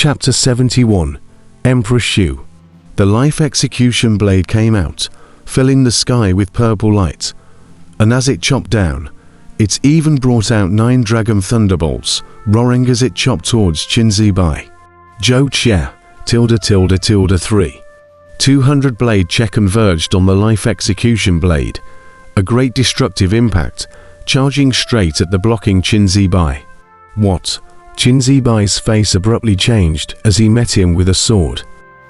Chapter 71. Emperor Xiyu. The life execution blade came out, filling the sky with purple light, and as it chopped down, it even brought out 9 dragon thunderbolts, roaring as it chopped towards Qinzi Bai. Zhou Xia, ~3. 200 blade check converged on the life execution blade, a great destructive impact, charging straight at the blocking Qinzi Bai. What? Qinzi Bai's face abruptly changed as he met him with a sword.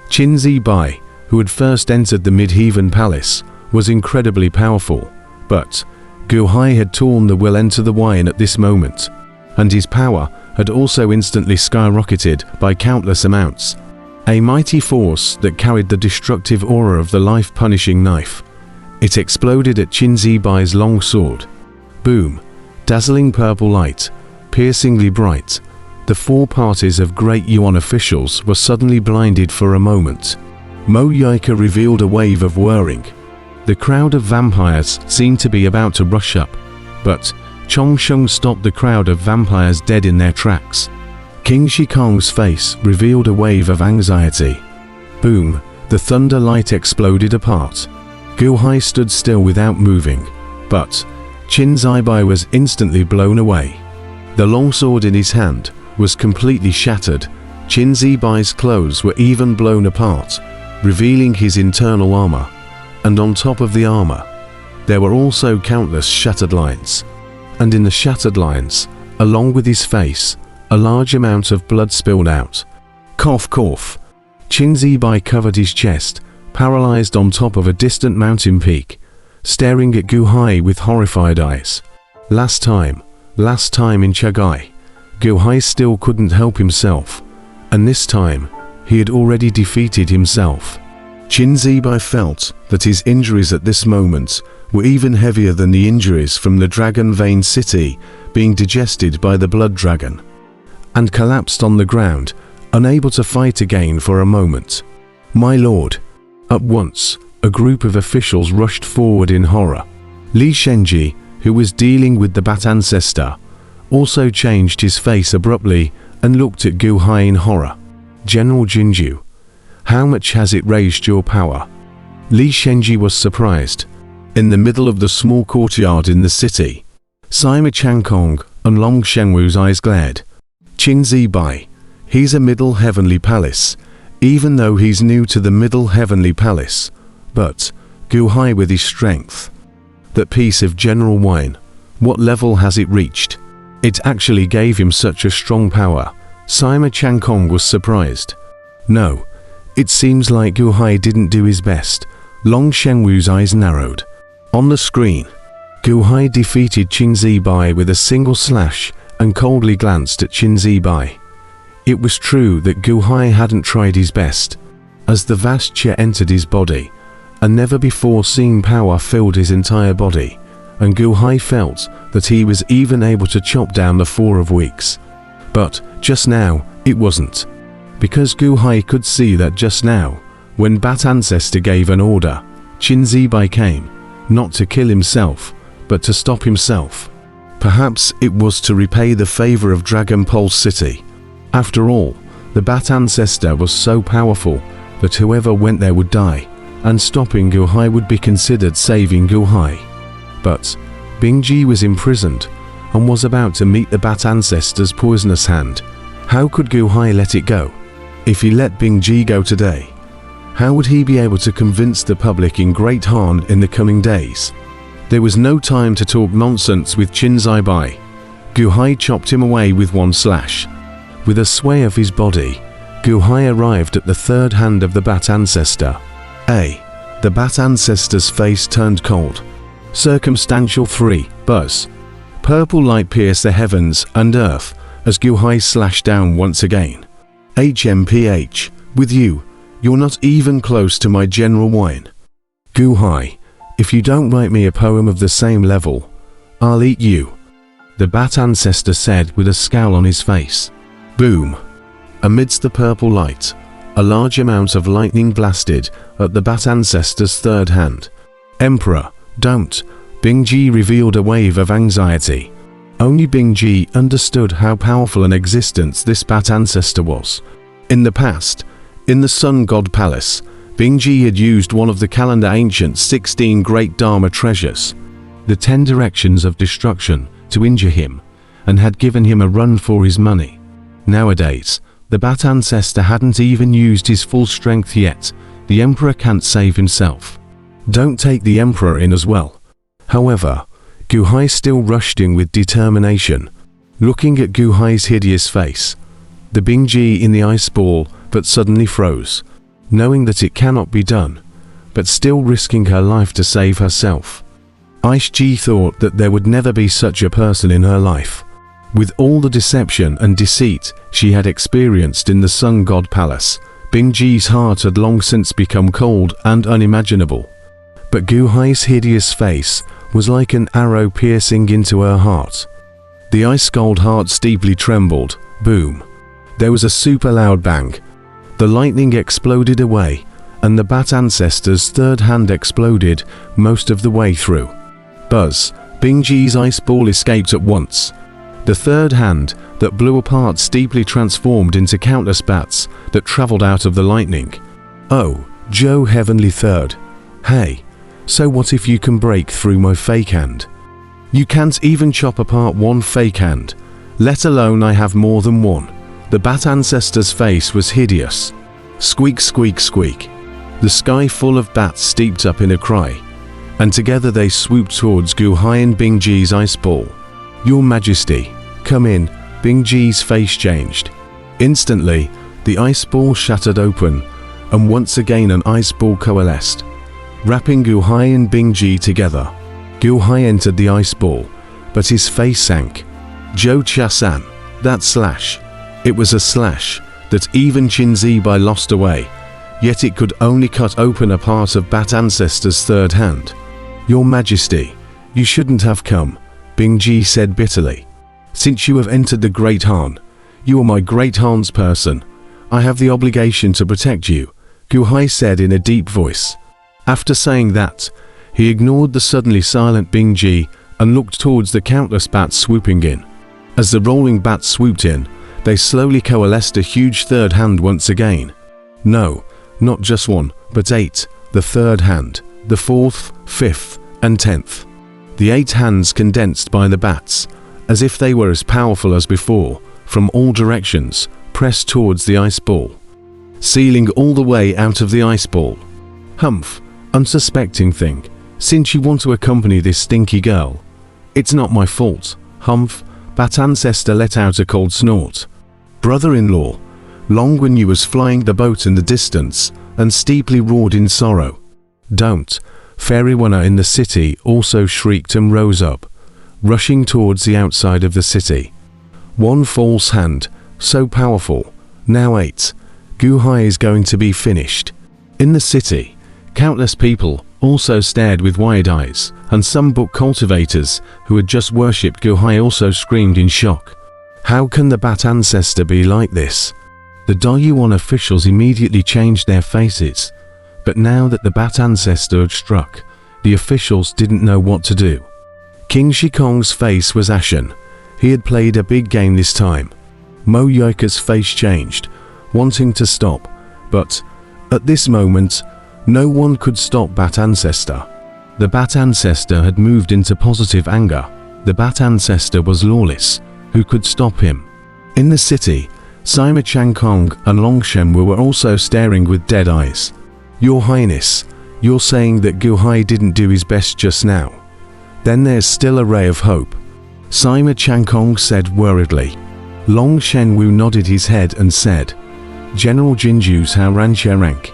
Qinzi Bai, who had first entered the Midheaven Palace, was incredibly powerful, but Gu Hai had torn the will into the wine at this moment, and his power had also instantly skyrocketed by countless amounts. A mighty force that carried the destructive aura of the life-punishing knife. It exploded at Qinzi Bai's long sword. Boom! Dazzling purple light, piercingly bright. The 4 parties of Great Yuan officials were suddenly blinded for a moment. Mo Yaika revealed a wave of whirring. The crowd of vampires seemed to be about to rush up, but Chong Sheng stopped the crowd of vampires dead in their tracks. King Shikong's face revealed a wave of anxiety. Boom! The thunder light exploded apart. Gu Hai stood still without moving, but Qinzi Bai was instantly blown away. The longsword in his hand was completely shattered. Qinzi Bai's clothes were even blown apart, revealing his internal armor. And on top of the armor, there were also countless shattered lines. And in the shattered lines, along with his face, a large amount of blood spilled out. Cough, cough. Qinzi Bai covered his chest, paralyzed on top of a distant mountain peak, staring at Gu Hai with horrified eyes. Last time in Chagai, Gu Hai still couldn't help himself, and this time, he had already defeated himself. Qinzi Bai felt that his injuries at this moment were even heavier than the injuries from the Dragon Vein City being digested by the Blood Dragon, and collapsed on the ground, unable to fight again for a moment. My lord! At once, a group of officials rushed forward in horror. Li Shenji, who was dealing with the Bat Ancestor, also changed his face abruptly and looked at Gu Hai in horror. General Jinju, how much has it raised your power? Li Shenji was surprised. In the middle of the small courtyard in the city, Sima Changkong and Long Shenwu's eyes glared. Qinzi Bai, he's a Middle Heavenly Palace, even though he's new to the Middle Heavenly Palace. But Gu Hai with his strength. That piece of general wine, what level has it reached? It actually gave him such a strong power. Sima Changkong was surprised. No, it seems like Gu Hai didn't do his best. Long Shenwu's eyes narrowed. On the screen, Gu Hai defeated Qinzi Bai with a single slash and coldly glanced at Qinzi Bai. It was true that Gu Hai hadn't tried his best, as the vast qi entered his body, and never before seen power filled his entire body, and Gu Hai felt that he was even able to chop down the 4 of weeks. But just now, it wasn't. Because Gu Hai could see that just now, when Bat Ancestor gave an order, Qinzi Bai came, not to kill himself, but to stop himself. Perhaps it was to repay the favor of Dragon Pulse City. After all, the Bat Ancestor was so powerful that whoever went there would die, and stopping Gu Hai would be considered saving Gu Hai. But Bingji was imprisoned, and was about to meet the Bat Ancestor's poisonous hand. How could Gu Hai let it go? If he let Bingji go today, how would he be able to convince the public in Great Han in the coming days? There was no time to talk nonsense with Qinzi Bai. Gu Hai chopped him away with one slash. With a sway of his body, Gu Hai arrived at the 3rd hand of the Bat Ancestor. The Bat Ancestor's face turned cold. Circumstantial 3, buzz. Purple light pierced the heavens and earth as Gu Hai slashed down once again. HMPH, with you, you're not even close to my general wine. Gu Hai, if you don't write me a poem of the same level, I'll eat you, the Bat Ancestor said with a scowl on his face. Boom! Amidst the purple light, a large amount of lightning blasted at the Bat Ancestor's 3rd hand. Emperor, don't! Bingji revealed a wave of anxiety. Only Bingji understood how powerful an existence this Bat Ancestor was. In the past, in the Sun God Palace, Bingji had used one of the calendar ancient's 16 great Dharma treasures, the 10 directions of destruction, to injure him, and had given him a run for his money. Nowadays, the Bat ancestor hadn't even used his full strength yet. The Emperor can't save himself. Don't take the Emperor in as well. However, Gu Hai still rushed in with determination. Looking at Gu Hai's hideous face, the Bingji in the ice ball but suddenly froze, knowing that it cannot be done, but still risking her life to save herself. Ji thought that there would never be such a person in her life. With all the deception and deceit she had experienced in the Sun God Palace, Bingji's heart had long since become cold and unimaginable. But Gu Hai's hideous face was like an arrow piercing into her heart. The ice-cold heart steeply trembled. Boom! There was a super loud bang. The lightning exploded away, and the Bat ancestor's third hand exploded most of the way through. Buzz! Bingji's ice ball escaped at once. The third hand that blew apart steeply transformed into countless bats that traveled out of the lightning. Oh, Joe Heavenly Third. Hey, so what if you can break through my fake hand? You can't even chop apart one fake hand, let alone I have more than one. The Bat ancestor's face was hideous. Squeak, squeak, squeak. The sky full of bats steeped up in a cry, and together they swooped towards Gu Hai and Bingji's ice ball. Your Majesty, come in. Bingji's face changed. Instantly, the ice ball shattered open, and once again an ice ball coalesced, wrapping Gu Hai and Bingji together. Gu Hai entered the ice ball, but his face sank. Zhou Chia-san, that slash. It was a slash that even Qin Zibai lost away, yet it could only cut open a part of Bat ancestor's third hand. Your Majesty, you shouldn't have come, Bingji said bitterly. Since you have entered the Great Han, you are my Great Han's person. I have the obligation to protect you, Gu Hai said in a deep voice. After saying that, he ignored the suddenly silent Bingji and looked towards the countless bats swooping in. As the rolling bats swooped in, they slowly coalesced a huge third hand once again. No, not just one, but 8, the third hand, the 4th, 5th, and 10th. The 8 hands condensed by the bats, as if they were as powerful as before, from all directions, pressed towards the ice ball, sealing all the way out of the ice ball. Humph, unsuspecting thing, since you want to accompany this stinky girl. It's not my fault. Humph, Bat ancestor let out a cold snort. Brother-in-law, Long when you was flying the boat in the distance, and steeply roared in sorrow. Don't. Fairy Wanna in the city also shrieked and rose up, rushing towards the outside of the city. One false hand, so powerful, now 8. Gu Hai is going to be finished. In the city, countless people also stared with wide eyes, and some book cultivators who had just worshipped Gu Hai also screamed in shock. How can the Bat ancestor be like this? The Dayuan officials immediately changed their faces, but now that the Bat ancestor had struck, the officials didn't know what to do. King Shikong's face was ashen. He had played a big game this time. Mo Yoika's face changed, wanting to stop, but at this moment, no one could stop Bat ancestor. The Bat ancestor had moved into positive anger. The Bat ancestor was lawless. Who could stop him? In the city, Sima Changkong and Longshen were also staring with dead eyes. Your Highness, you're saying that Gu Hai didn't do his best just now. Then there's still a ray of hope, Sima Changkong said worriedly. Long Shenwu nodded his head and said, General Jinju's Haranche rank.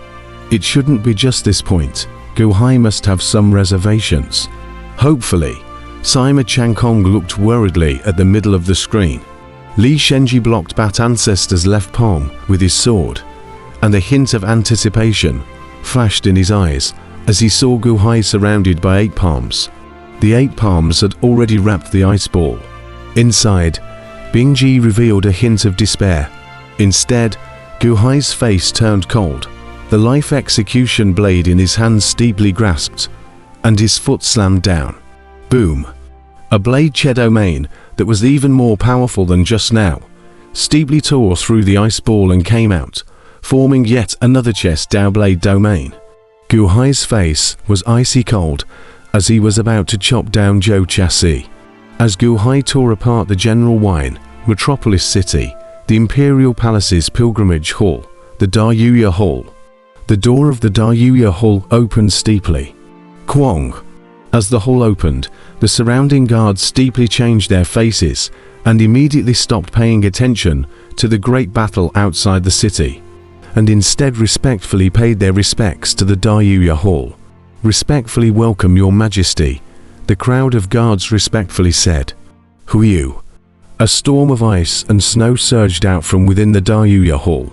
It shouldn't be just this point. Gu Hai must have some reservations. Hopefully. Sima Changkong looked worriedly at the middle of the screen. Li Shenji blocked Bat ancestor's left palm with his sword, and a hint of anticipation flashed in his eyes as he saw Gu Hai surrounded by 8 palms. The 8 palms had already wrapped the ice ball. Inside, Bingji revealed a hint of despair. Instead, Gu Hai's face turned cold. The life execution blade in his hand steeply grasped, and his foot slammed down. Boom! A blade Chedo Main that was even more powerful than just now, steeply tore through the ice ball and came out, forming yet another chess blade domain. Gu Hai's face was icy cold as he was about to chop down Zhou Chassi. As Gu Hai tore apart the General Wine, Metropolis City, the Imperial Palace's Pilgrimage Hall, the Dayuya Hall. The door of the Dayuya Hall opened steeply. Kwong! As the hall opened, the surrounding guards steeply changed their faces and immediately stopped paying attention to the great battle outside the city, and instead respectfully paid their respects to the Dayuya Hall. "Respectfully welcome, Your Majesty," the crowd of guards respectfully said. "Xiyu." A storm of ice and snow surged out from within the Dayuya Hall.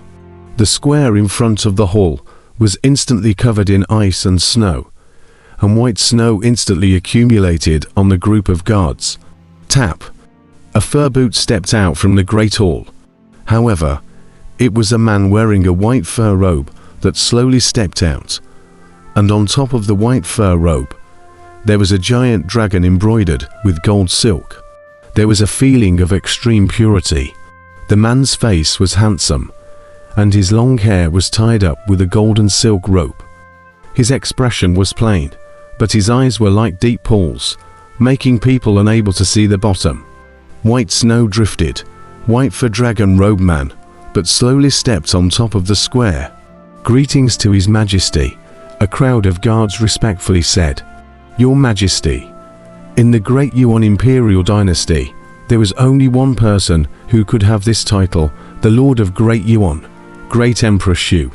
The square in front of the hall was instantly covered in ice and snow, and white snow instantly accumulated on the group of guards. Tap! A fur boot stepped out from the Great Hall. However, it was a man wearing a white fur robe that slowly stepped out, and on top of the white fur robe, there was a giant dragon embroidered with gold silk. There was a feeling of extreme purity. The man's face was handsome, and his long hair was tied up with a golden silk rope. His expression was plain, but his eyes were like deep pools, making people unable to see the bottom. White snow drifted, white for dragon robe man, but slowly stepped on top of the square. "Greetings to His Majesty," a crowd of guards respectfully said. "Your Majesty, in the Great Yuan Imperial Dynasty, there was only one person who could have this title, the Lord of Great Yuan, Great Emperor Xiyu."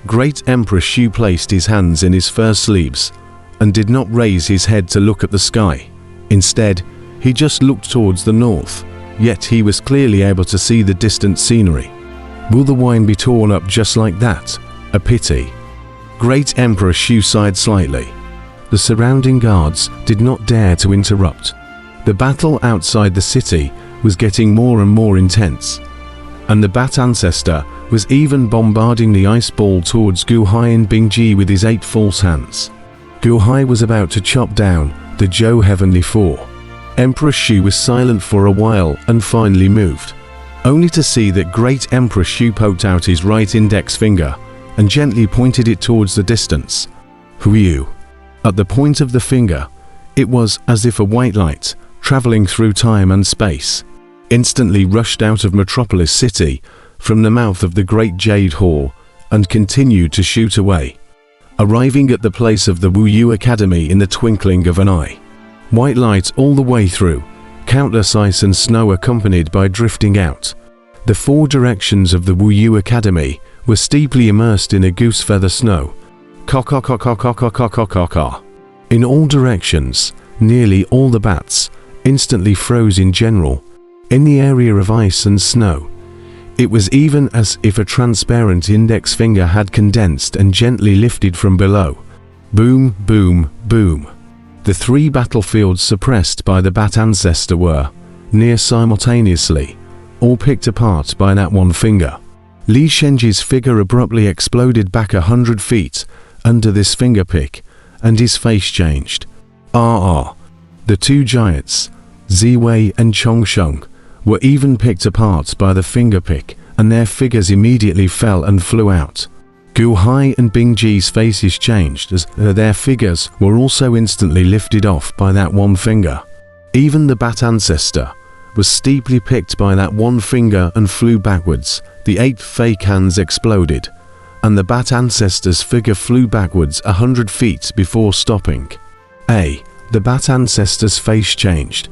Great Emperor Xiyu placed his hands in his fur sleeves and did not raise his head to look at the sky. Instead, he just looked towards the north, yet he was clearly able to see the distant scenery. "Will the wine be torn up just like that? A pity." Great Emperor Xiyu sighed slightly. The surrounding guards did not dare to interrupt. The battle outside the city was getting more and more intense, and the Bat Ancestor was even bombarding the ice ball towards Gu Hai and Bingji with his 8 false hands. Gu Hai was about to chop down the Zhou Heavenly Four. Emperor Xiyu was silent for a while and finally moved, only to see that Great Emperor Xiyu poked out his right index finger and gently pointed it towards the distance. "Xiyu." At the point of the finger, it was as if a white light, traveling through time and space, instantly rushed out of Metropolis City from the mouth of the Great Jade Hall and continued to shoot away, arriving at the place of the Wuyu Academy in the twinkling of an eye. White light all the way through, countless ice and snow accompanied by drifting out. The 4 directions of the Wuyu Academy were steeply immersed in a goose feather snow. In all directions, nearly all the bats instantly froze in general, in the area of ice and snow. It was even as if a transparent index finger had condensed and gently lifted from below. Boom, boom, boom. The 3 battlefields suppressed by the Bat Ancestor were, near simultaneously, all picked apart by that one finger. Li Shenji's figure abruptly exploded back 100 feet under this finger pick, and his face changed. The 2 giants, Ziwei and Chongsheng, were even picked apart by the finger pick, and their figures immediately fell and flew out. Gu Hai and Bingji's faces changed as their figures were also instantly lifted off by that one finger. Even the Bat Ancestor was steeply picked by that one finger and flew backwards. The 8 fake hands exploded, and the Bat Ancestor's figure flew backwards 100 feet before stopping. The Bat Ancestor's face changed.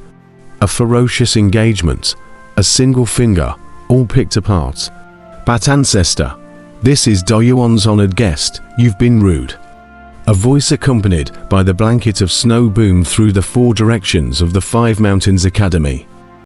A ferocious engagement, a single finger, all picked apart. "Bat Ancestor, this is Dayuan's honored guest, you've been rude." A voice accompanied by the blanket of snow boomed through the 4 directions of the 5 Mountains Academy.